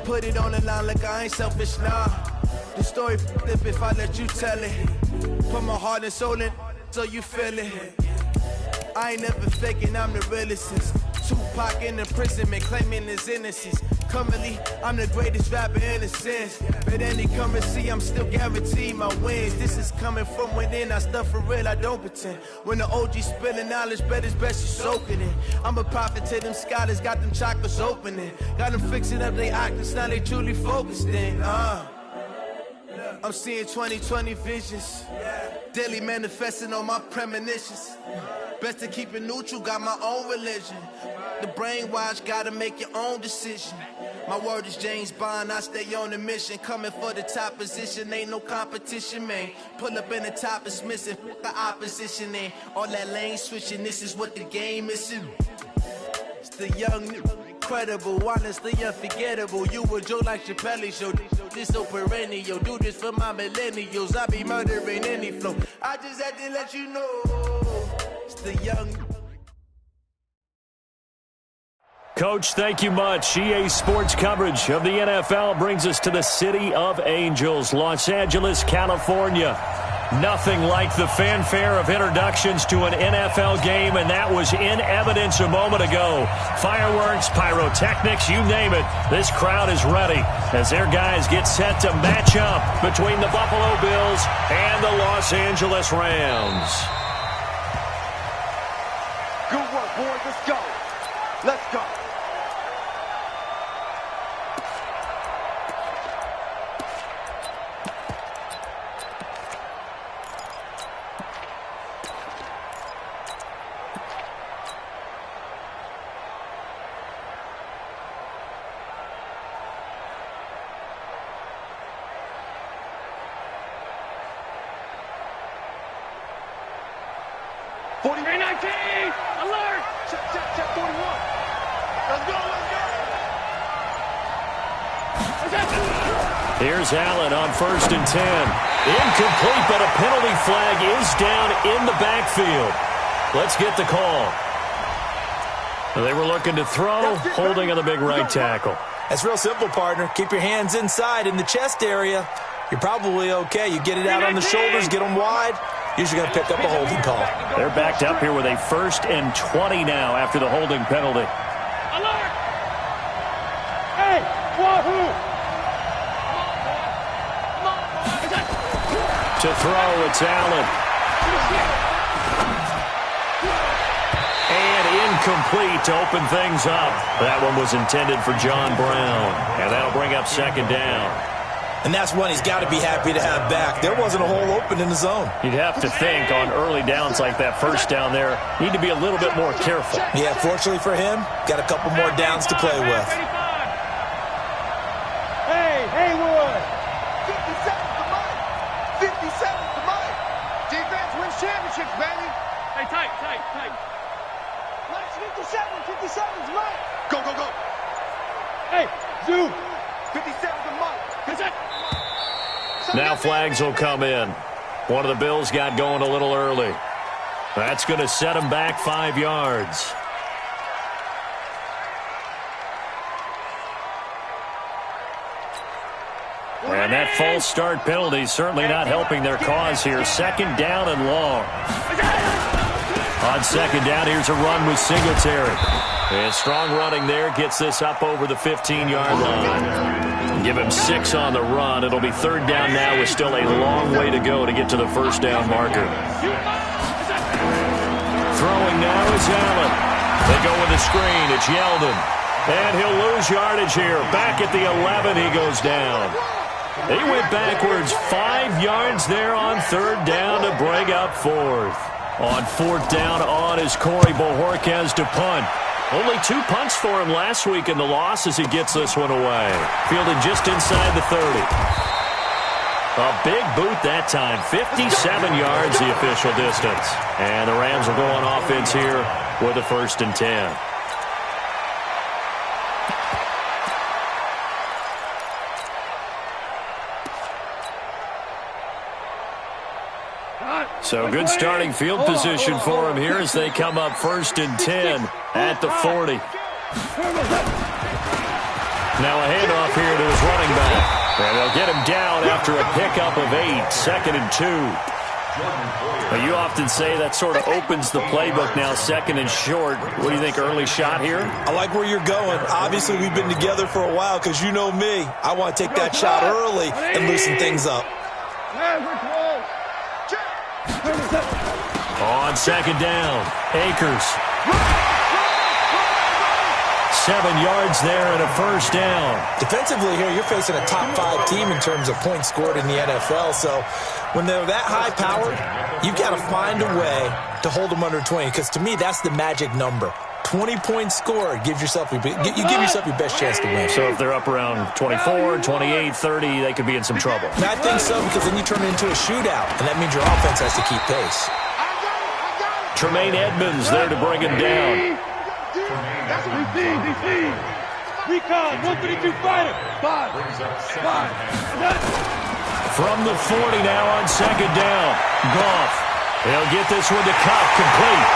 put it on the line like I ain't selfish, nah. The story flip if I let you tell it. Put my heart and soul in so you feel it. I ain't never faking, I'm the realest. Tupac in imprisonment, claiming his innocence. Currently, I'm the greatest rapper in a sense. But any currency, I'm still guaranteed my wins. This is coming from within, I stuff for real, I don't pretend. When the OG spilling knowledge, bet it's best you soak it in. I'm a prophet to them scholars, got them chakras opening. Got them fixing up they octaves, now they truly focused in. I'm seeing 2020 visions. Daily manifesting on my premonitions. Best to keep it neutral, got my own religion. The brainwash, gotta make your own decision. My word is James Bond, I stay on the mission. Coming for the top position, ain't no competition, man. Pull up in the top, it's missing, the opposition in. All that lane switching, this is what the game is in. It's the young, incredible, honestly unforgettable. You a Joe like Chappelle show. This so perennial, do this for my millennials. I be murdering any flow. I just had to let you know. It's the young. Coach, thank you much. EA Sports coverage of the NFL brings us to the City of Angels, Los Angeles, California. Nothing like the fanfare of introductions to an NFL game, and that was in evidence a moment ago. Fireworks, pyrotechnics, you name it. This crowd is ready as their guys get set to match up between the Buffalo Bills and the Los Angeles Rams. Good work, boys. Let's go. Let's go. Alert! Check 41. Let's go. Here's Allen on 1st and 10. Incomplete, but a penalty flag is down in the backfield. Let's get the call. They were looking to throw, holding on the big right tackle. That's real simple, partner. Keep your hands inside in the chest area. You're probably okay. You get it out on the shoulders, get them wide. Usually going to pick up a holding call. They're backed up here with a 1st and 20 now after the holding penalty. Alert! Hey, wahoo! To throw, it's Allen. And incomplete to open things up. That one was intended for John Brown. And that'll bring up 2nd down. And that's one he's got to be happy to have back. There wasn't a hole open in the zone. You'd have to think on early downs like that, 1st down there, need to be a little bit more careful. Yeah, fortunately for him, got a couple more downs to play with. Hey, Haywood! 57's the mic. 57's the mic. Defense wins championships, baby. Hey, tight. Let's 57's the mic. Go. Hey, Zoo! 57's the mic. Now flags will come in. One of the Bills got going a little early. That's going to set them back 5 yards. And that false start penalty is certainly not helping their cause here. 2nd down and long. On 2nd down, here's a run with Singletary. And strong running there gets this up over the 15-yard line. Give him 6 on the run. It'll be 3rd down now with still a long way to go to get to the 1st down marker. Throwing now is Allen. They go with the screen. It's Yeldon. And he'll lose yardage here. Back at the 11, he goes down. He went backwards 5 yards there on 3rd down to bring up 4th. On 4th down on is Corey Bojorquez to punt. Only 2 punts for him last week in the loss as he gets this one away. Fielded just inside the 30. A big boot that time. 57 yards the official distance. And the Rams will go on offense here with a 1st and 10. So good starting field position for him here as they come up 1st and 10 at the 40. Now a handoff here to his running back. And they'll get him down after a pickup of 8, 2nd and 2. Now, you often say that sort of opens the playbook now, 2nd and short. What do you think, early shot here? I like where you're going. Obviously, we've been together for a while because you know me. I want to take that shot early and loosen things up. On 2nd down, Akers. 7 yards there and a 1st down. Defensively here, you're facing a top 5 team in terms of points scored in the NFL. So when they're that high-powered, you've got to find a way to hold them under 20. Because to me, that's the magic number. 20 points scored, you give yourself your best chance to win. So if they're up around 24, 28, 30, they could be in some trouble. And I think so, because then you turn it into a shootout, and that means your offense has to keep pace. Tremaine Edmonds there to bring him down. DC. Recon, 132 fighter. 5. From the 40 now on 2nd down. Goff. He'll get this one to Kupp, complete.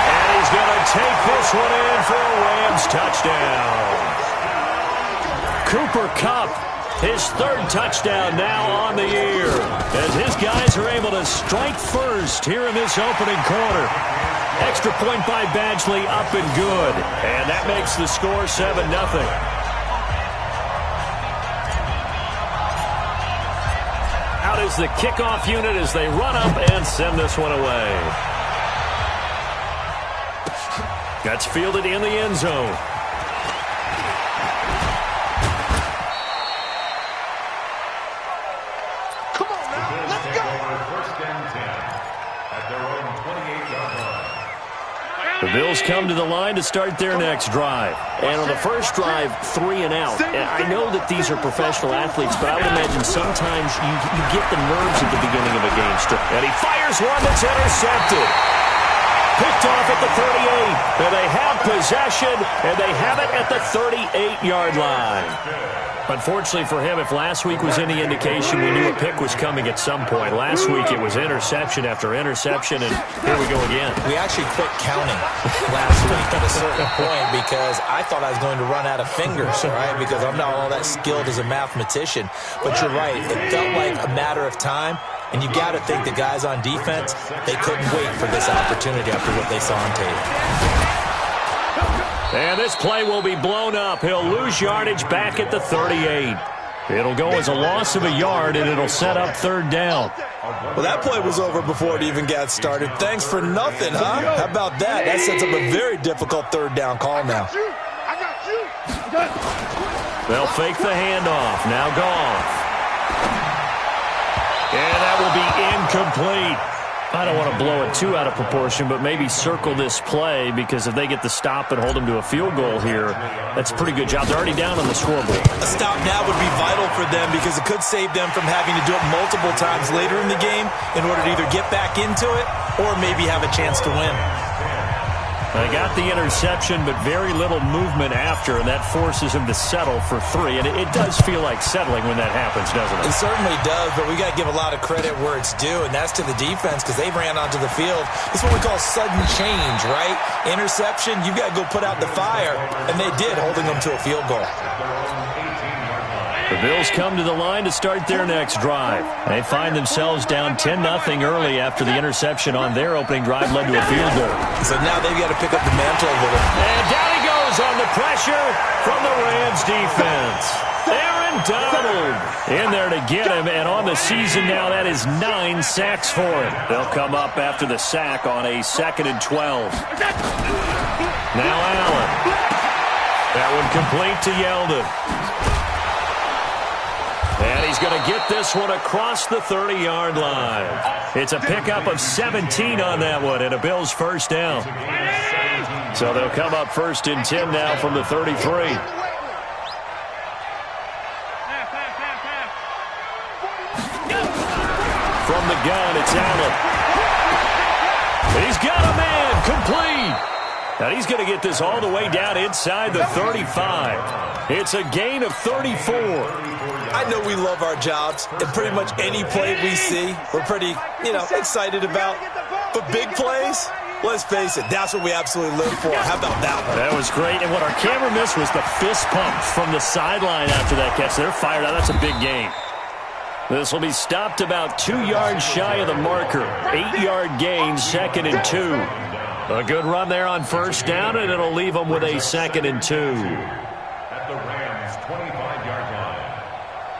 And he's going to take this one in for a Rams touchdown. Cooper Kupp, his 3rd touchdown now on the year, as his guys are able to strike first here in this opening quarter. Extra point by Badgley, up and good. And that makes the score 7-0. Out is the kickoff unit as they run up and send this one away. That's fielded in the end zone. Come on now, let's go. The Bills come to the line to start their next drive. And on the first drive, 3 and out. And I know that these are professional athletes, but I would imagine sometimes you get the nerves at the beginning of a game. And he fires one that's intercepted. Picked off at the 38. And they have possession, and they have it at the 38-yard line. Unfortunately for him, if last week was any indication, we knew a pick was coming at some point. Last week it was interception after interception, and here we go again. We actually quit counting last week at a certain point because I thought I was going to run out of fingers, all right, because I'm not all that skilled as a mathematician. But you're right. It felt like a matter of time, and you got to think the guys on defense, they couldn't wait for this opportunity after what they saw on tape. And this play will be blown up. He'll lose yardage back at the 38. It'll go as a loss of a yard, and it'll set up 3rd down. Well, that play was over before it even got started. Thanks for nothing, huh? How about that? That sets up a very difficult 3rd down call now. I got you. They'll fake the handoff. Now Goff. And that will be incomplete. I don't want to blow it too out of proportion, but maybe circle this play, because if they get the stop and hold them to a field goal here, that's a pretty good job. They're already down on the scoreboard. A stop now would be vital for them because it could save them from having to do it multiple times later in the game in order to either get back into it or maybe have a chance to win. They got the interception, but very little movement after, and that forces him to settle for 3. And it does feel like settling when that happens, doesn't it? It certainly does, but we got to give a lot of credit where it's due, and that's to the defense because they ran onto the field. This is what we call sudden change, right? Interception, you got to go put out the fire, and they did, holding them to a field goal. The Bills come to the line to start their next drive. They find themselves down 10-0 early after the interception on their opening drive led to a field goal. So now they've got to pick up the mantle a little. And down he goes on the pressure from the Rams defense. Aaron Donald in there to get him, and on the season now, that is 9 sacks for him. They'll come up after the sack on a 2nd and 12. Now Allen. That one complete to Yeldon. And he's going to get this one across the 30-yard line. It's a pickup of 17 on that one, and a Bills 1st down. So they'll come up 1st and 10 now from the 33. From the gun, it's Allen. He's got a man, complete. And he's going to get this all the way down inside the 35. It's a gain of 34. I know we love our jobs, and pretty much any play we see, we're pretty, excited about. But big plays, Let's face it, that's what we absolutely live for. How about that one? That was great. And what our camera missed was the fist pump from the sideline after that catch. They're fired out. That's a big game. This will be stopped about 2 yards shy of the marker. 8-yard gain, 2nd and 2. A good run there on first down, and it'll leave them with a 2nd and 2. At the Rams' 25-yard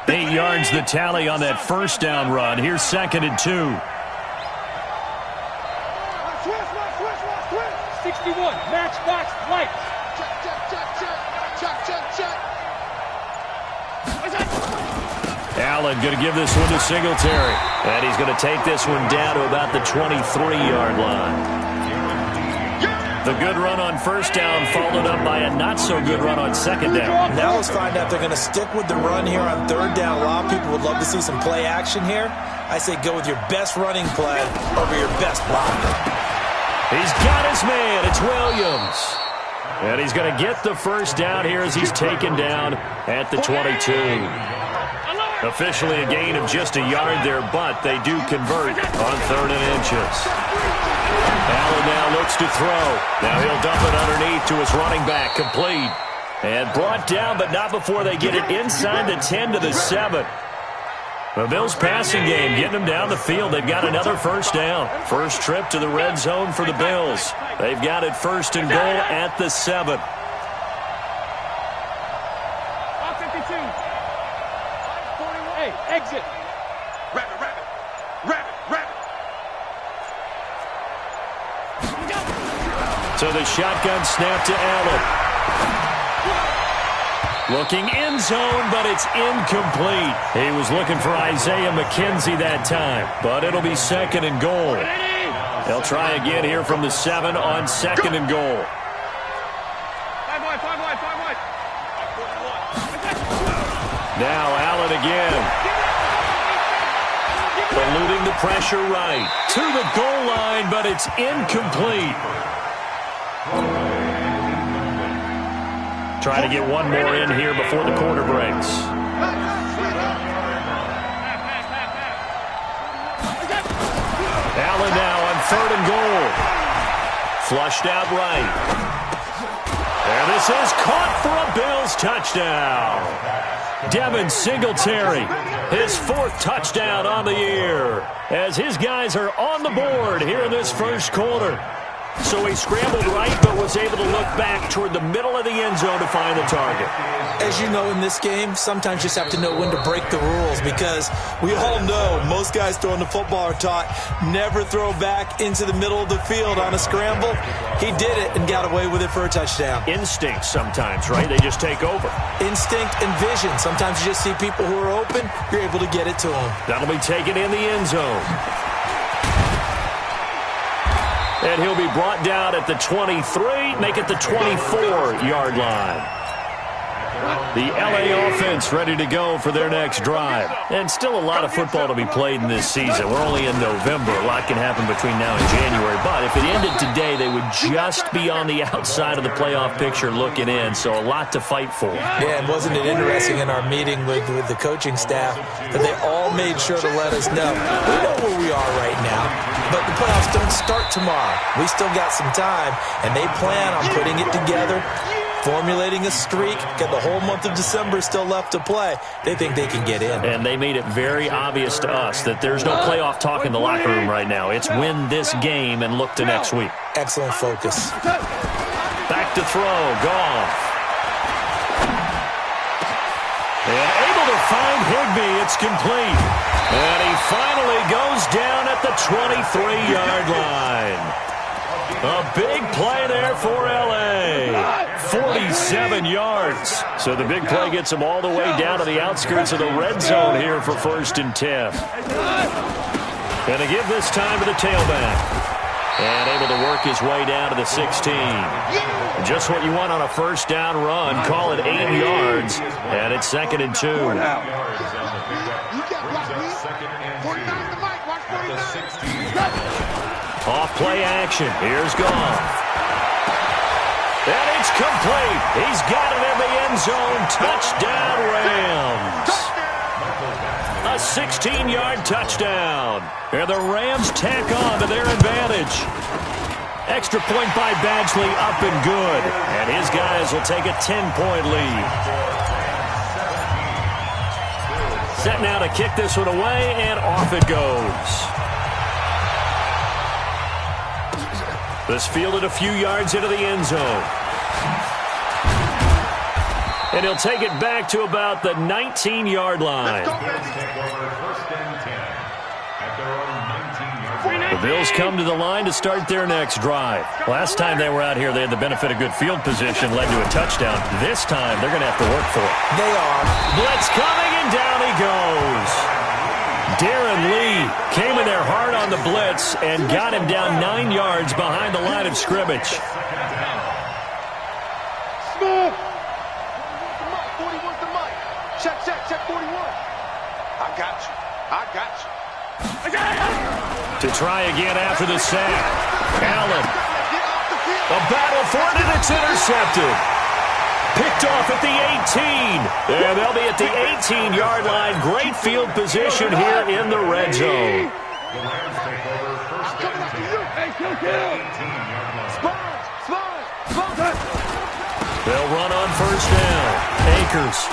line. 8 yards the tally on that first down run. Here's 2nd and 2. 61, match, box, lights. Check. Allen going to give this one to Singletary. And he's going to take this one down to about the 23-yard line. The good run on first down followed up by a not-so-good run on second down. Now let's find out if they're going to stick with the run here on third down. A lot of people would love to see some play action here. I say go with your best running play over your best blocker. He's got his man. It's Williams. And he's going to get the first down here as he's taken down at the 22. Officially a gain of just a yard there, but they do convert on 3rd and inches. Allen now looks to throw. Now he'll dump it underneath to his running back. Complete. And brought down, but not before they get it inside the 10 to the 7. The Bills' passing game getting them down the field. They've got another first down. First trip to the red zone for the Bills. They've got it 1st and goal at the 7. Hey, exit. Rabbit. So the shotgun snap to Allen. Looking end zone, but it's incomplete. He was looking for Isaiah McKenzie that time, but it'll be 2nd and goal. They'll try again here from the 7 on 2nd and goal. 5 wide. Now Allen again. Eluding the pressure right. To the goal line, but it's incomplete. Trying to get one more in here before the quarter breaks. Allen now on 3rd and goal. Flushed out right. And this is caught for a Bills touchdown. Devin Singletary, his 4th touchdown on the year, as his guys are on the board here in this first quarter. So he scrambled right, but was able to look back toward the middle of the end zone to find the target. As you know, in this game, sometimes you just have to know when to break the rules, because we all know most guys throwing the football are taught never throw back into the middle of the field on a scramble. He did it and got away with it for a touchdown. Instinct sometimes, right? They just take over. Instinct and vision. Sometimes you just see people who are open, you're able to get it to them. That'll be taken in the end zone. And he'll be brought down at the 23, make it the 24-yard line. The LA offense ready to go for their next drive. And still a lot of football to be played in this season. We're only in November. A lot can happen between now and January. But if it ended today, they would just be on the outside of the playoff picture looking in. So a lot to fight for. Yeah, and wasn't it interesting in our meeting with the coaching staff that they all made sure to let us know. We know where we are right now, but the playoffs don't start tomorrow. We still got some time, and they plan on putting it together, formulating a streak, got the whole month of December still left to play. They think they can get in. And they made it very obvious to us that there's no playoff talk in the locker room right now. It's win this game and look to next week. Excellent focus. Back to throw. Goff. And able to find Higbee. It's complete. And he finally goes down at the 23-yard line. A big play there for L.A. 47 yards. So the big play gets him all the way down to the outskirts of the red zone here for 1st and 10. Going to give this time to the tailback. And able to work his way down to the 16. Just what you want on a first down run. Call it 8 yards. And it's 2nd and 2. Off play action. Here's Goff. And it's complete. He's got it in the end zone. Touchdown, Rams. A 16-yard touchdown. And the Rams tack on to their advantage. Extra point by Badgley, up and good. And his guys will take a 10-point lead. Set now to kick this one away, and off it goes. This fielded a few yards into the end zone. And he'll take it back to about the 19-yard line. The Bills come to the line to start their next drive. Last time they were out here, they had the benefit of good field position, led to a touchdown. This time, they're going to have to work for it. They are. Blitz coming, and down he goes. Darren Lee came in there hard on the blitz and got him down 9 yards behind the line of scrimmage. Smith! 41's the mic. Check 41. I got you. To try again after the sack. Allen. A battle for it, and it's intercepted. Picked off at the 18. And they'll be at the 18-yard line. Great field position here in the red zone. They'll run on first down. Akers.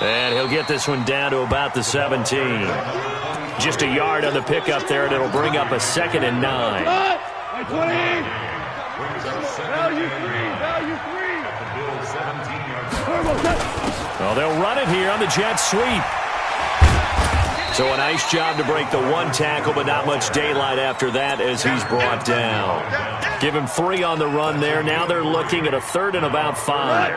And he'll get this one down to about the 17. Just a yard on the pickup there, and it'll bring up a 2nd and 9. Well, they'll run it here on the jet sweep. So a nice job to break the one tackle, but not much daylight after that as he's brought down. Give him 3 on the run there. Now they're looking at a 3rd and about 5.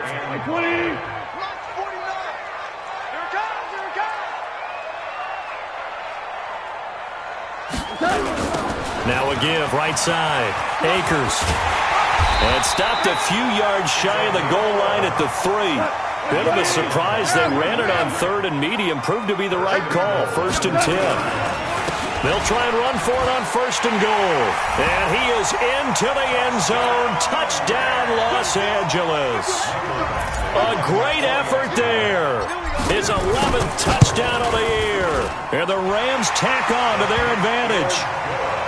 Now a give, right side. Akers. And stopped a few yards shy of the goal line at the 3. Bit of a surprise. They ran it on 3rd and medium. Proved to be the right call. 1st and 10. They'll try and run for it on 1st and goal. And he is into the end zone. Touchdown, Los Angeles. A great effort there. His 11th touchdown of the year. And the Rams tack on to their advantage.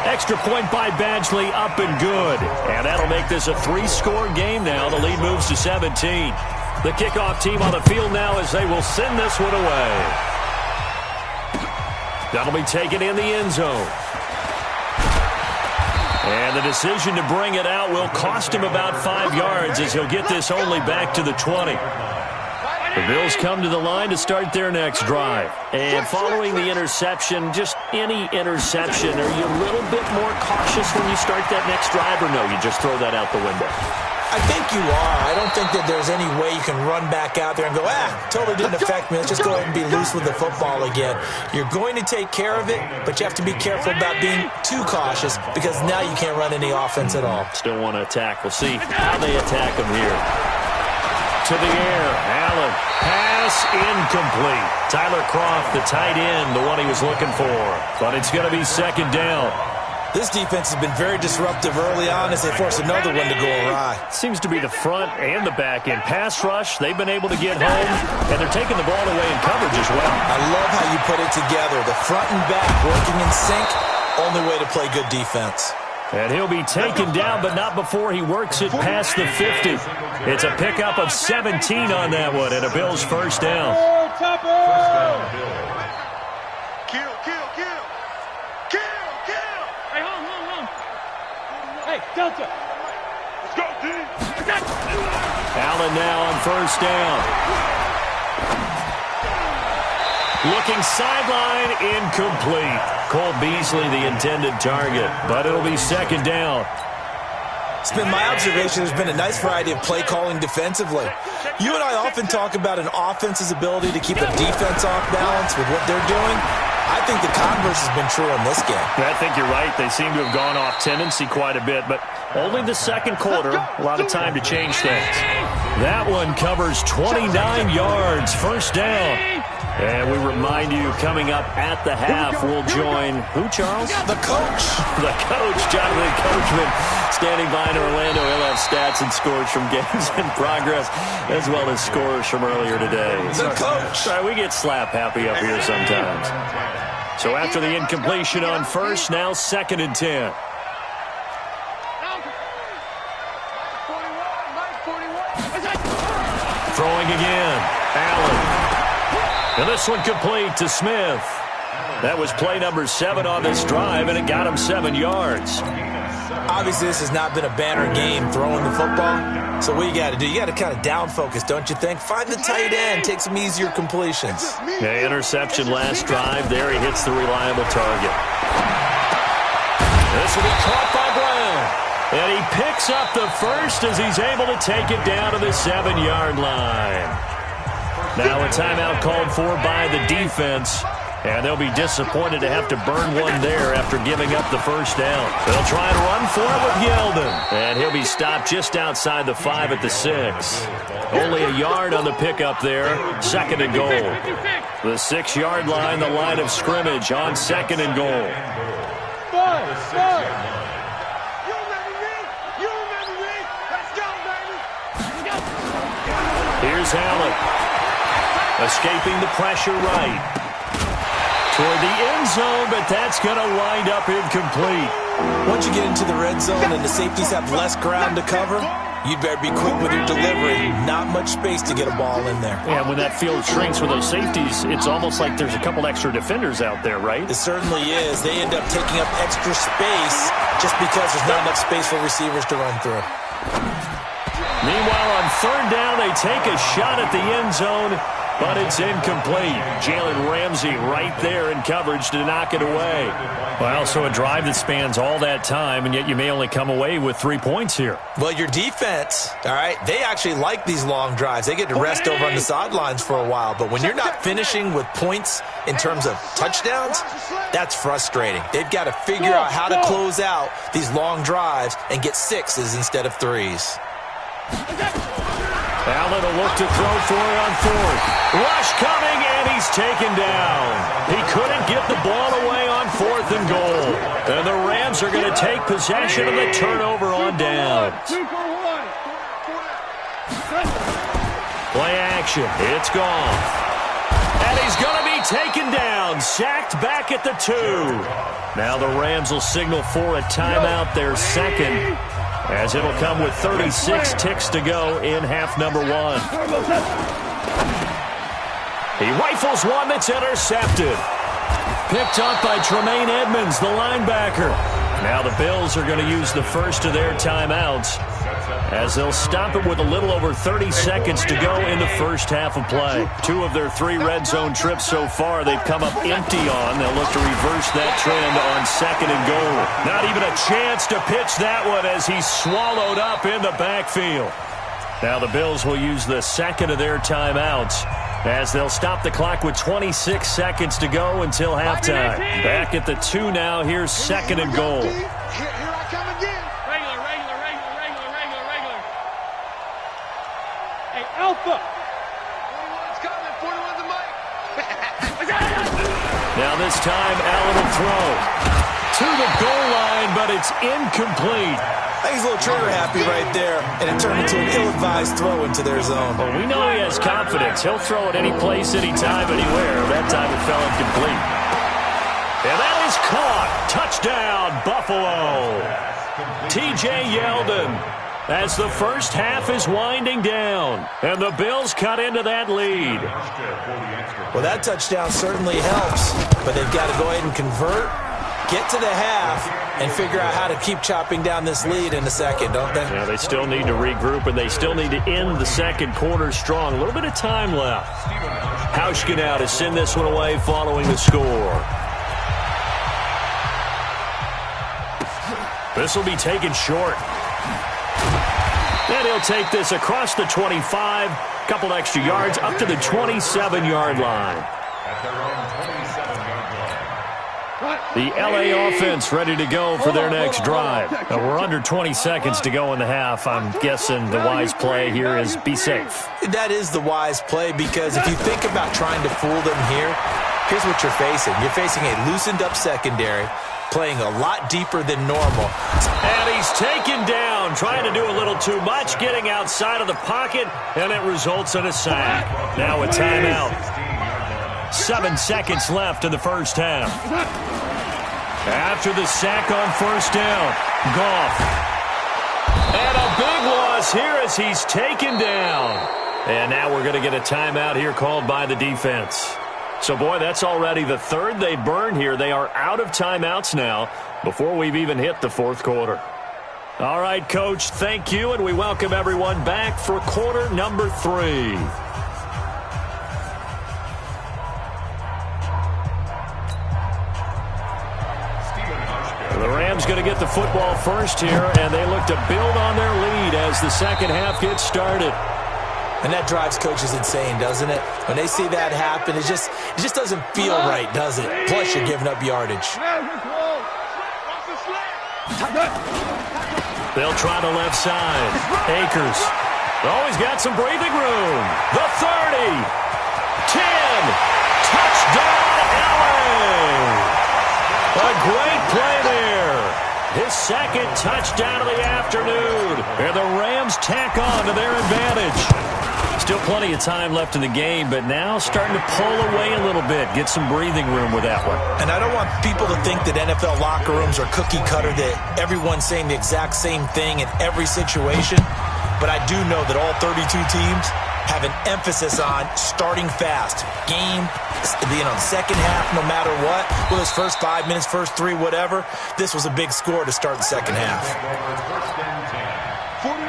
Extra point by Badgley, up and good. And that'll make this a 3-score game now. The lead moves to 17. The kickoff team on the field now as they will send this one away. That'll be taken in the end zone. And the decision to bring it out will cost him about 5 yards as he'll get this only back to the 20. The Bills come to the line to start their next drive. And following the interception, just any interception, are you a little bit more cautious when you start that next drive, or no, you just throw that out the window? I think you are. I don't think that there's any way you can run back out there and go, totally didn't affect me. Let's just go ahead and be loose with the football again. You're going to take care of it, but you have to be careful about being too cautious because now you can't run any offense at all. Still want to attack. We'll see how they attack him here. To the air, Allen. Pass incomplete. Tyler Kroft, the tight end, the one he was looking for. But it's going to be 2nd down. This defense has been very disruptive early on as they force another one to go awry. Seems to be the front and the back end. Pass rush, they've been able to get home, and they're taking the ball away in coverage as well. I love how you put it together. The front and back working in sync, only way to play good defense. And he'll be taken down, but not before he works it past the 50. It's a pickup of 17 on that one, and a Bills first down. Kill. Hey, hold. Hey, Delta. Let's go, D. Allen now on first down. Looking sideline, incomplete. Cole Beasley, the intended target, but it'll be 2nd down. It's been my observation there's been a nice variety of play calling defensively. You and I often talk about an offense's ability to keep a defense off balance with what they're doing. I think the converse has been true in this game. I think you're right. They seem to have gone off tendency quite a bit, but only the 2nd quarter. A lot of time to change things. That one covers 29 yards. First down. And we remind you, coming up at the half, we'll join who, Charles? The coach. The coach, Jonathan Coachman, standing by in Orlando. He'll have stats and scores from games in progress, as well as scores from earlier today. The coach. Sorry, we get slap happy up here sometimes. So after the incompletion on first, now 2nd and 10. And this one complete to Smith. That was play number 7 on this drive, and it got him 7 yards. Obviously, this has not been a banner game throwing the football. So what you got to do, you got to kind of down focus, don't you think? Find the tight end, take some easier completions. Yeah, interception last drive. There he hits the reliable target. This will be caught by Brown. And he picks up the first as he's able to take it down to the 7-yard line. Now a timeout called for by the defense. And they'll be disappointed to have to burn one there after giving up the first down. They'll try and run for it with Yeldon. And he'll be stopped just outside the 5 at the 6. Only a yard on the pickup there. 2nd and goal. The 6-yard line, the line of scrimmage on 2nd and goal. Here's Allen. Escaping the pressure right. Toward the end zone, but that's going to wind up incomplete. Once you get into the red zone and the safeties have less ground to cover, you'd better be quick with your delivery. Not much space to get a ball in there. And when that field shrinks with those safeties, it's almost like there's a couple extra defenders out there, right? It certainly is. They end up taking up extra space just because there's not enough space for receivers to run through. Meanwhile, on 3rd down, they take a shot at the end zone, but it's incomplete. Jalen Ramsey right there in coverage to knock it away. Well, so a drive that spans all that time, and yet you may only come away with 3 points here. Well, your defense, all right, they actually like these long drives. They get to rest over on the sidelines for a while, but when you're not finishing with points in terms of touchdowns, that's frustrating. They've got to figure out how to close out these long drives and get 6s instead of 3s. Allen will look to throw for it on 4th. Rush coming, and he's taken down. He couldn't get the ball away on 4th and goal. And the Rams are going to take possession of the turnover on downs. Play action. It's gone. And he's going to be taken down. Sacked back at the 2. Now the Rams will signal for a timeout, their 2nd. As it'll come with 36 ticks to go in half number 1. He rifles one that's intercepted. Picked up by Tremaine Edmonds, the linebacker. Now the Bills are going to use the first of their timeouts as they'll stop it with a little over 30 seconds to go in the first half of play. 2 of their 3 red zone trips so far they've come up empty on. They'll look to reverse that trend on 2nd and goal. Not even a chance to pitch that one as he's swallowed up in the backfield. Now the Bills will use the 2nd of their timeouts as they'll stop the clock with 26 seconds to go until halftime. Back at the 2 now. Here's 2nd and goal. Alpha. Now this time, Allen will throw to the goal line, but it's incomplete. I think he's a little trigger happy right there, and it turned into an ill-advised throw into their zone. Well, we know he has confidence. He'll throw it any place, anytime, anywhere. That time it fell incomplete. And that is caught. Touchdown, Buffalo. T.J. Yeldon. As the first half is winding down, and the Bills cut into that lead. Well, that touchdown certainly helps, but they've got to go ahead and convert, get to the half, and figure out how to keep chopping down this lead in the second, don't they? Yeah, they still need to regroup, and they still need to end the second quarter strong. A little bit of time left. Hauschka now to send this one away following the score. This will be taken short. And he'll take this across the 25, couple extra yards, up to the 27-yard line. The L.A. offense ready to go for their next drive. Now, we're under 20 seconds to go in the half. I'm guessing the wise play here is be safe. That is the wise play, because if you think about trying to fool them here, here's what you're facing. You're facing a loosened-up secondary, playing a lot deeper than normal. And he's taken down, trying to do a little too much, getting outside of the pocket, and it results in a sack. Now a timeout. 7 seconds left in the first half. After the sack on first down, Goff. And a big loss here as he's taken down. And now we're going to get a timeout here called by the defense. So, boy, that's already the third they've burned here. They are out of timeouts now before we've even hit the fourth quarter. All right, Coach, thank you, and we welcome everyone back for quarter number 3. The Rams going to get the football first here, and they look to build on their lead as the second half gets started. And that drives coaches insane, doesn't it? When they see that happen, it just doesn't feel right, does it? Plus, you're giving up yardage. They'll try the left side. Akers. Oh, he's got some breathing room. The 30. 10. Touchdown, LA. A great play there. His second touchdown of the afternoon. And the Rams tack on to their advantage. Still plenty of time left in the game, but now starting to pull away a little bit. Get some breathing room with that one. And I don't want people to think that NFL locker rooms are cookie cutter, that everyone's saying the exact same thing in every situation. But I do know that all 32 teams have an emphasis on starting fast. Second half, no matter what. Well, his first 5 minutes, first 3, whatever. This was a big score to start the second half.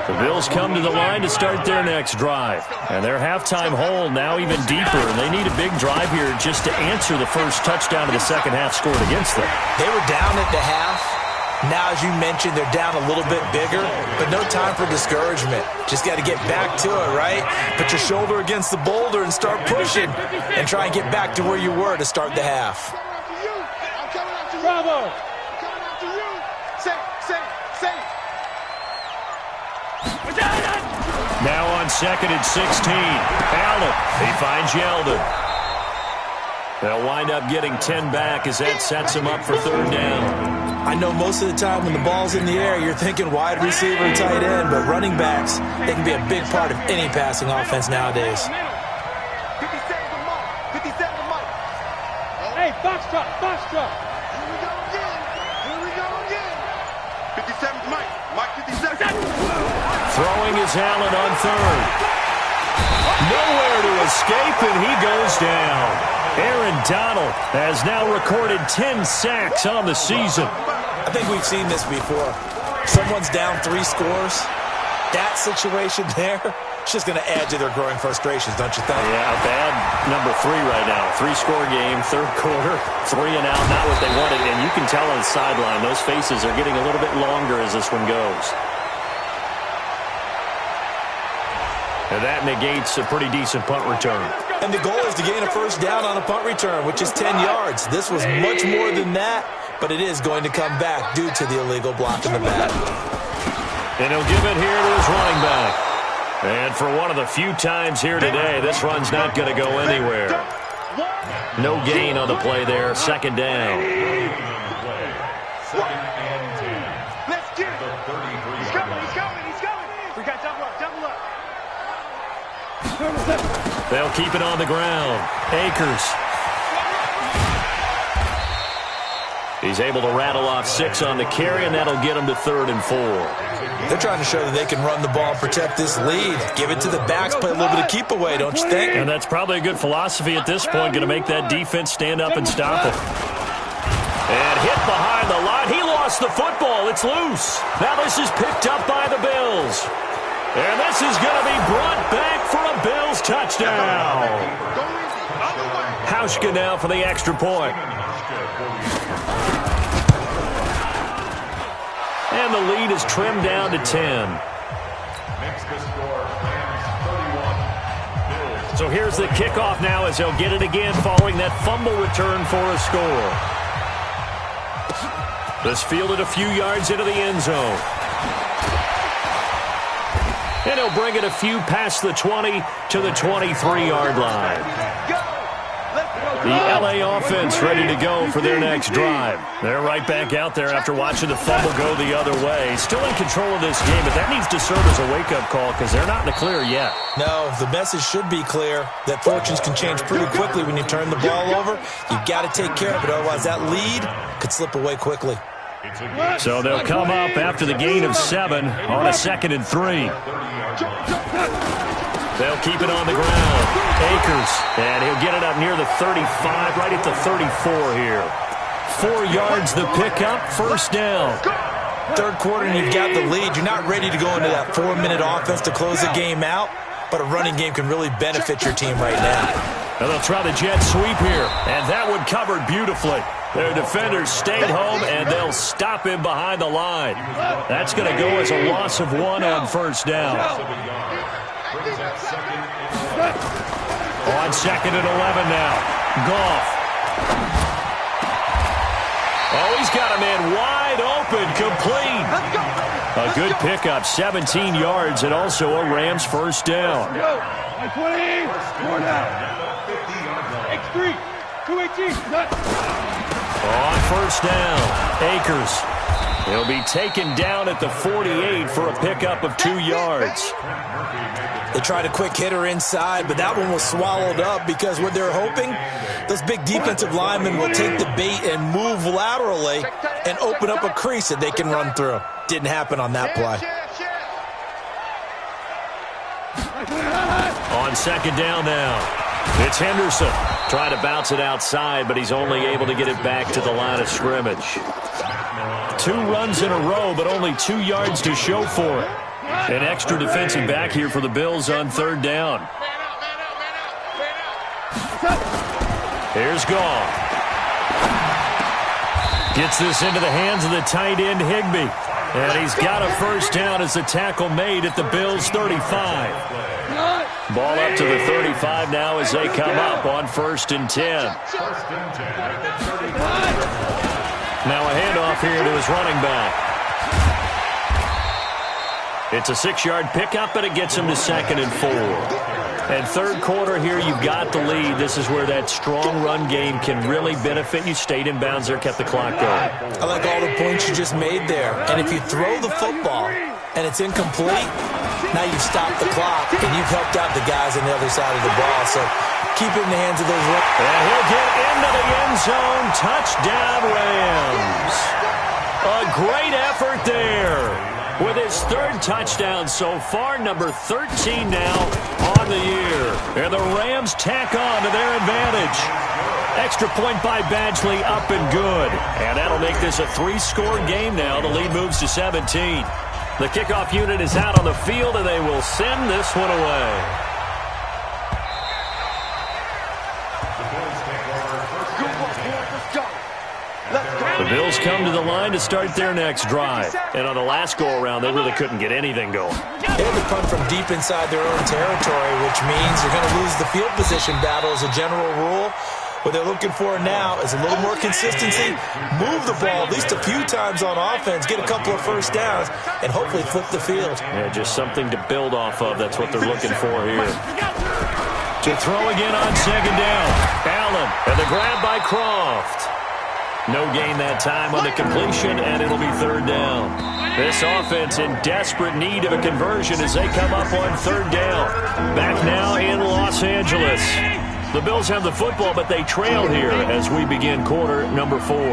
The Bills come to the line to start their next drive. And their halftime hole now even deeper. And they need a big drive here just to answer the first touchdown of the second half scored against them. They were down at the half. Now, as you mentioned, they're down a little bit bigger, but no time for discouragement. Just got to get back to it, right? Put your shoulder against the boulder and start pushing and try and get back to where you were to start the half. Bravo! Now on 2nd and 16. Allen, he finds Yeldon. They'll wind up getting 10 back as that sets him up for third down. I know most of the time when the ball's in the air, you're thinking wide receiver, tight end, but running backs, they can be a big part of any passing offense nowadays. 57 to Mike. 57 to Mike. Hey, foxtrot, foxtrot. Here we go again. Here we go again. 57 to Mike. Mike 57. Throwing is Allen on third. Nowhere to escape, and he goes down. Aaron Donald has now recorded 10 sacks on the season. I think we've seen this before. Someone's down 3 scores. That situation there, it's just going to add to their growing frustrations, don't you think? Yeah, bad number 3 right now. 3-score game, third quarter, 3 and out, not what they wanted. And you can tell on the sideline, those faces are getting a little bit longer as this one goes. And that negates a pretty decent punt return. And the goal is to gain a first down on a punt return, which is 10 yards. This was much more than that, but it is going to come back due to the illegal block in the back. And he'll give it here to his running back. And for one of the few times here today, this run's not going to go anywhere. No gain on the play there, second down. Let's get it. He's coming. We got double up. They'll keep it on the ground. Akers. He's able to rattle off 6 on the carry, and that'll get him to 3rd and 4. They're trying to show that they can run the ball and protect this lead. Give it to the backs, play a little bit of keep away, don't you think? And that's probably a good philosophy at this point, going to make that defense stand up and stop it. And hit behind the line. He lost the football. It's loose. Now this is picked up by the Bills. And this is going to be brought back for a Bills touchdown. Hauschka now for the extra point. And the lead is trimmed down to 10. So here's the kickoff now as they'll get it again following that fumble return for a score. This fielded a few yards into the end zone. And he'll bring it a few past the 20 to the 23-yard line. The L.A. offense ready to go for their next drive. They're right back out there after watching the fumble go the other way. Still in control of this game, but that needs to serve as a wake-up call because they're not in the clear yet. No, the message should be clear that fortunes can change pretty quickly when you turn the ball over. You've got to take care of it, otherwise that lead could slip away quickly. So they'll come up after the gain of 7 on a 2nd and 3. They'll keep it on the ground. Akers, and he'll get it up near the 35, right at the 34 here. 4 yards the pickup, first down. Third quarter and you've got the lead. You're not ready to go into that 4-minute offense to close the game out, but a running game can really benefit your team right now. And they'll try the jet sweep here, and that one covered beautifully. Their defenders stayed home, and they'll stop him behind the line. That's going to go as a loss of 1 on first down. On 2nd and 11 now. Goff. Oh, he's got a man wide open, complete. A good pickup, 17 yards, and also a Rams first down. 20, more down. X3, 218, On first down, Akers. He'll be taken down at the 48 for a pickup of 2 yards. They tried a quick hitter inside, but that one was swallowed up because what they're hoping, those big defensive linemen will take the bait and move laterally and open up a crease that they can run through. Didn't happen on that play. On 2nd down now, it's Henderson. Trying to bounce it outside, but he's only able to get it back to the line of scrimmage. 2 runs in a row, but only 2 yards to show for it. An extra defensive back here for the Bills on 3rd down. Here's Goff. Gets this into the hands of the tight end, Higbee. And he's got a first down as the tackle made at the Bills' 35. Ball up to the 35 now as they come up on 1st and 10. Now a handoff here to his running back. It's a 6-yard pickup, but it gets him to 2nd and 4. And 3rd quarter here, you've got the lead. This is where that strong run game can really benefit you. Stayed in bounds there, kept the clock going. I like all the points you just made there. And if you throw the football and it's incomplete, now you've stopped the clock and you've helped out the guys on the other side of the ball. So keep it in the hands of those runners. And he'll get into the end zone. Touchdown, Rams. A great effort there. With his 3rd touchdown so far, number 13 now on the year. And the Rams tack on to their advantage. Extra point by Badgley, up and good. And that'll make this a 3-score game now. The lead moves to 17. The kickoff unit is out on the field, and they will send this one away. The Bills come to the line to start their next drive. And on the last go-around, they really couldn't get anything going. They had to punt from deep inside their own territory, which means they're going to lose the field position battle as a general rule. What they're looking for now is a little more consistency, move the ball at least a few times on offense, get a couple of first downs, and hopefully flip the field. Yeah, just something to build off of. That's what they're looking for here. To throw again on 2nd down. Allen, and the grab by Croft. No gain that time on the completion, and it'll be 3rd down. This offense in desperate need of a conversion as they come up on 3rd down. Back now in Los Angeles. The Bills have the football, but they trail here as we begin quarter number 4. On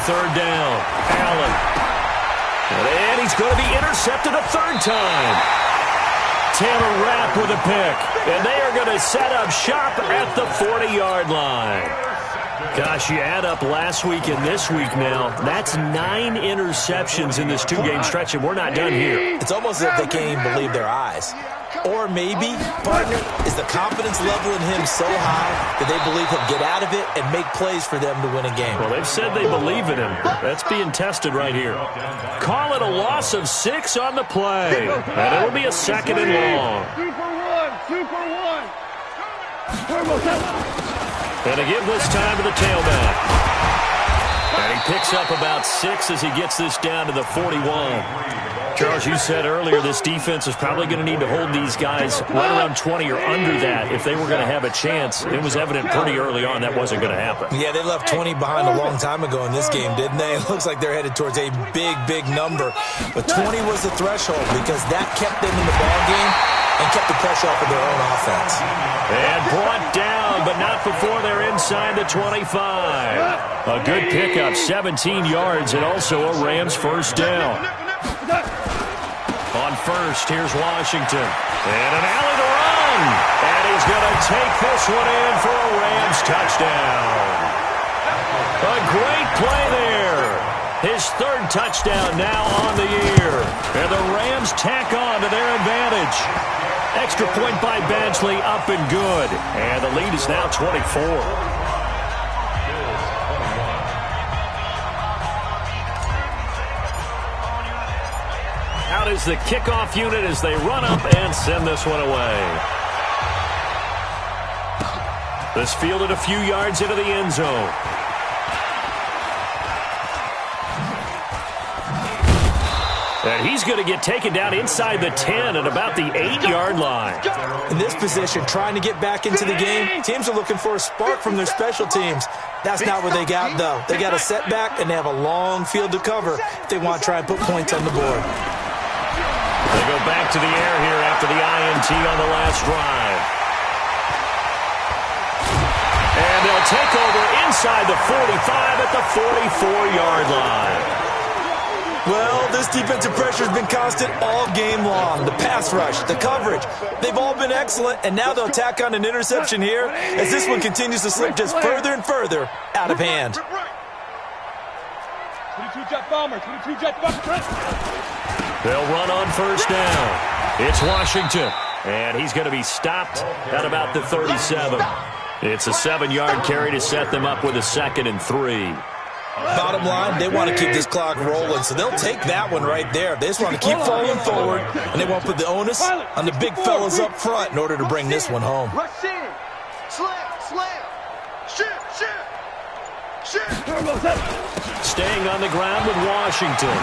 3rd down, Allen. And he's going to be intercepted a 3rd time. Taylor Rapp with a pick, and they are going to set up shop at the 40-yard line. Gosh, you add up last week and this week now, that's 9 interceptions in this 2-game stretch, and we're not done here. It's almost as if they can't even believe their eyes. Or maybe, partner, is the confidence level in him so high that they believe he'll get out of it and make plays for them to win a game. Well, they've said they believe in him. That's being tested right here. Call it a loss of 6 on the play. And it'll be a 2nd and long. 2 for 1. And to give this time to the tailback. And he picks up about 6 as he gets this down to the 41. Charles, you said earlier this defense is probably going to need to hold these guys right around 20 or under that if they were going to have a chance. It was evident pretty early on that wasn't going to happen. Yeah, they left 20 behind a long time ago in this game, didn't they? It looks like they're headed towards a big, big number. But 20 was the threshold because that kept them in the ball game and kept the pressure off of their own offense. And brought down, but not before they're inside the 25. A good pickup, 17 yards, and also a Rams first down. On first, here's Washington. And an alley to run. And he's going to take this one in for a Rams touchdown. A great play there. His third touchdown now on the year. And the Rams tack on to their advantage. Extra point by Badgley, up and good. And the lead is now 24. Out is the kickoff unit as they run up and send this one away. This fielded a few yards into the end zone. And he's going to get taken down inside the 10 at about the 8-yard line. In this position, trying to get back into the game, teams are looking for a spark from their special teams. That's not what they got, though. They got a setback, and they have a long field to cover if they want to try and put points on the board. They go back to the air here after the INT on the last drive. And they'll take over inside the 45 at the 44-yard line. Well, this defensive pressure has been constant all game long. The pass rush, the coverage, they've all been excellent, and now they'll tack on an interception here as this one continues to slip just further and further out of hand. 22-jet bomber, 22-jet bomber. They'll run on first down. It's Washington, and he's going to be stopped at about the 37. It's a 7-yard carry to set them up with a 2nd and 3. Bottom line, they want to keep this clock rolling, so they'll take that one right there. They just want to keep falling forward, and they won't put the onus on the big fellas up front in order to bring this one home. Rush in. Slam, slam. Shoot, shoot. Shoot. Staying on the ground with Washington.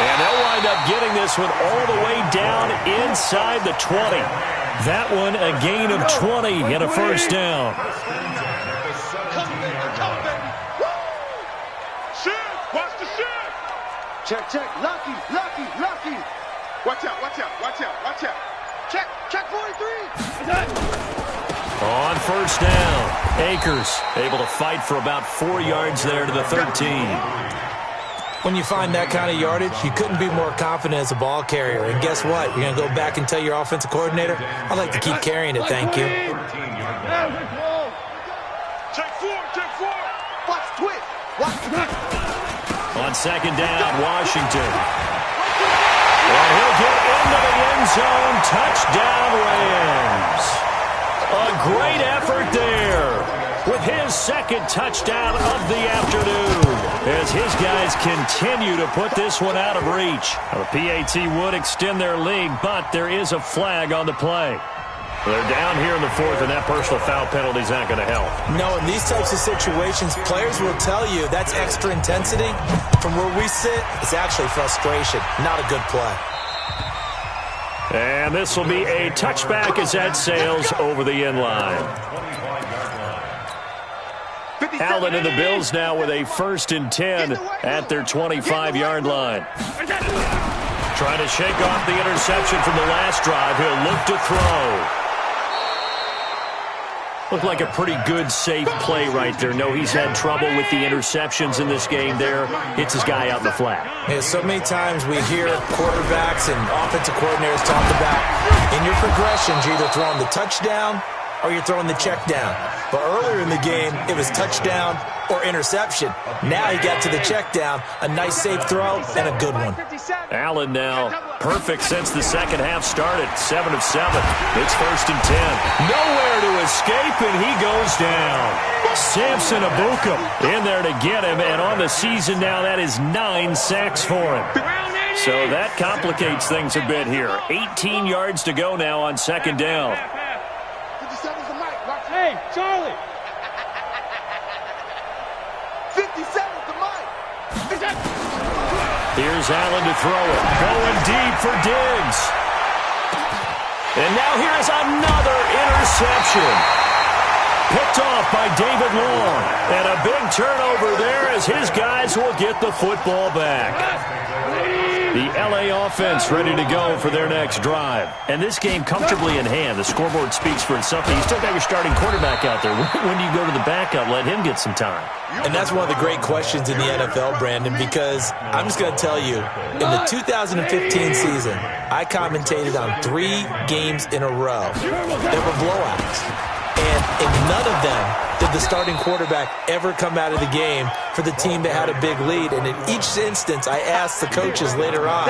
And they'll wind up getting this one all the way down inside the 20. That one a gain of 20 and a first down. Check, check. Lucky, lucky, lucky. Watch out, watch out, watch out, watch out. Check, check 43. On first down, Akers able to fight for about 4 yards there to the 13. When you find that kind of yardage, you couldn't be more confident as a ball carrier. And guess what? You're going to go back and tell your offensive coordinator, I'd like to keep carrying it, thank you. Check four. Watch twist. Watch. On second down, Washington. And he'll get into the end zone. Touchdown, Rams. A great effort there with his second touchdown of the afternoon as his guys continue to put this one out of reach. Now, the PAT would extend their lead, but there is a flag on the play. They're down here in the 4th, and that personal foul penalty is not going to help. No, in these types of situations, players will tell you that's extra intensity. From where we sit, it's actually frustration, not a good play. And this will be a touchback as that sails over the end line. Allen and the Bills now with a 1st and 10 at their 25-yard line. Trying to shake off the interception from the last drive. He'll look to throw. Looked like a pretty good, safe play right there. No, he's had trouble with the interceptions in this game there. Hits his guy out in the flat. Yeah, so many times we hear quarterbacks and offensive coordinators talk about in your progressions, you're either throwing the touchdown or you're throwing the check down. But earlier in the game, it was touchdown or interception. Now he got to the check down, a nice safe throw, and a good one. Allen now perfect since the second half started. 7 of 7. It's 1st and 10. Nowhere to escape, and he goes down. Samson Abuka in there to get him, and on the season now, that is 9 sacks for him. So that complicates things a bit here. 18 yards to go now on second down. Hey, Charlie. 57's the mic. Here's Allen to throw it. Going deep for Diggs. And now here's another interception. Picked off by David Long. And a big turnover there as his guys will get the football back. The L.A. offense ready to go for their next drive. And this game comfortably in hand. The scoreboard speaks for itself. You still got your starting quarterback out there. When do you go to the backup? Let him get some time. And that's one of the great questions in the NFL, Brandon, because I'm just going to tell you, in the 2015 season, I commentated on 3 games in a row that were blowouts. And in none of them did the starting quarterback ever come out of the game for the team that had a big lead. And in each instance, I asked the coaches later on,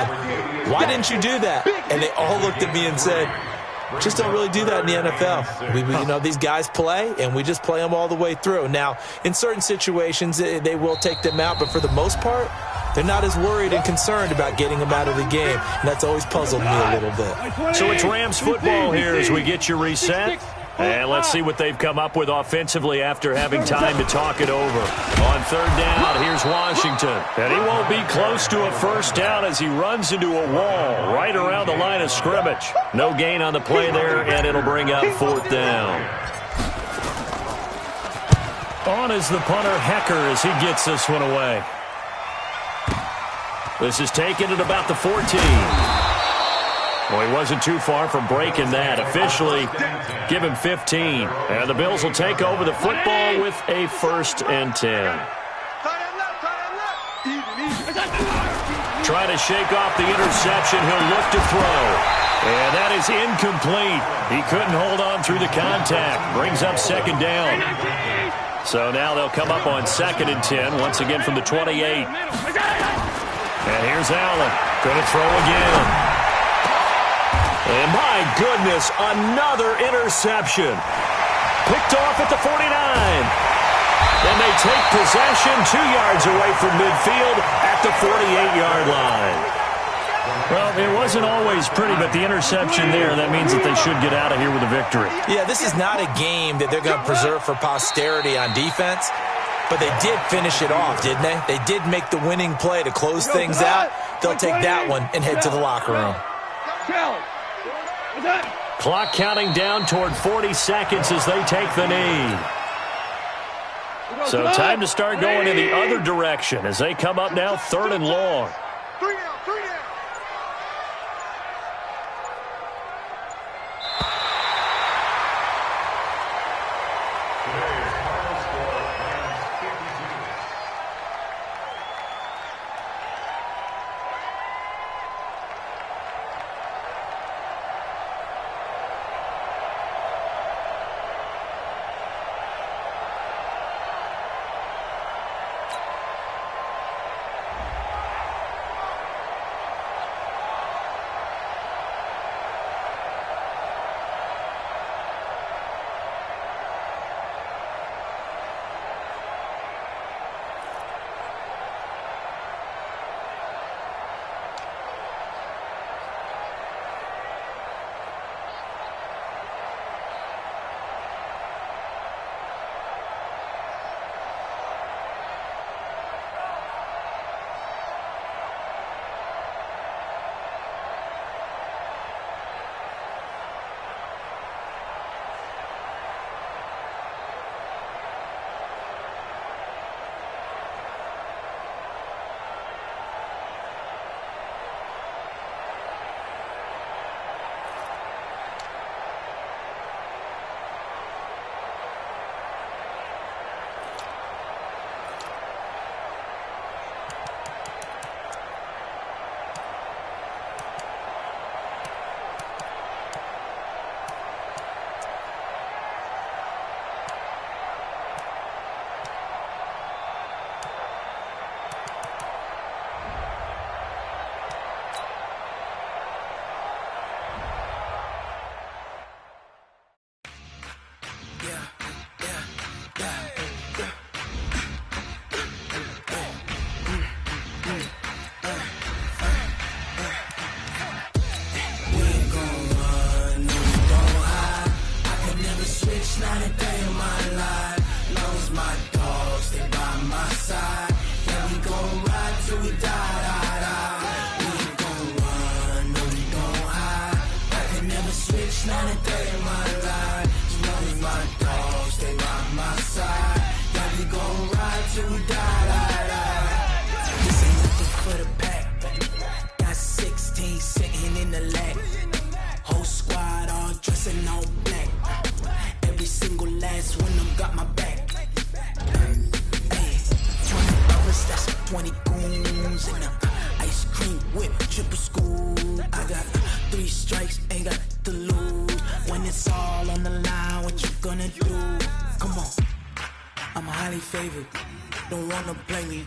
why didn't you do that? And they all looked at me and said, just don't really do that in the NFL. These guys play, and we just play them all the way through. Now, in certain situations, they will take them out, but for the most part, they're not as worried and concerned about getting them out of the game, and that's always puzzled me a little bit. So it's Rams football here as we get you reset. And let's see what they've come up with offensively after having time to talk it over. On third down, here's Washington. And he won't be close to a first down as he runs into a wall right around the line of scrimmage. No gain on the play there, and it'll bring up fourth down. On is the punter, Hecker, as he gets this one away. This is taken at about the 14. Well, he wasn't too far from breaking that. Officially, give him 15. And the Bills will take over the football with a 1st and 10. Trying to shake off the interception. He'll look to throw. And that is incomplete. He couldn't hold on through the contact. Brings up 2nd down. So now they'll come up on 2nd and 10, once again from the 28. And here's Allen. Going to throw again. And my goodness, another interception. Picked off at the 49. And they take possession 2 yards away from midfield at the 48-yard line. Well, it wasn't always pretty, but the interception there, that means that they should get out of here with a victory. Yeah, this is not a game that they're going to preserve for posterity on defense, but they did finish it off, didn't they? They did make the winning play to close things out. They'll take that one and head to the locker room. Clock counting down toward 40 seconds as they take the knee. So time to start going in the other direction as they come up now 3rd and long. 3 down, 3 down. strikes, ain't got to lose. When it's all on the line, what you gonna do? Come on, I'm highly favored, don't wanna play me.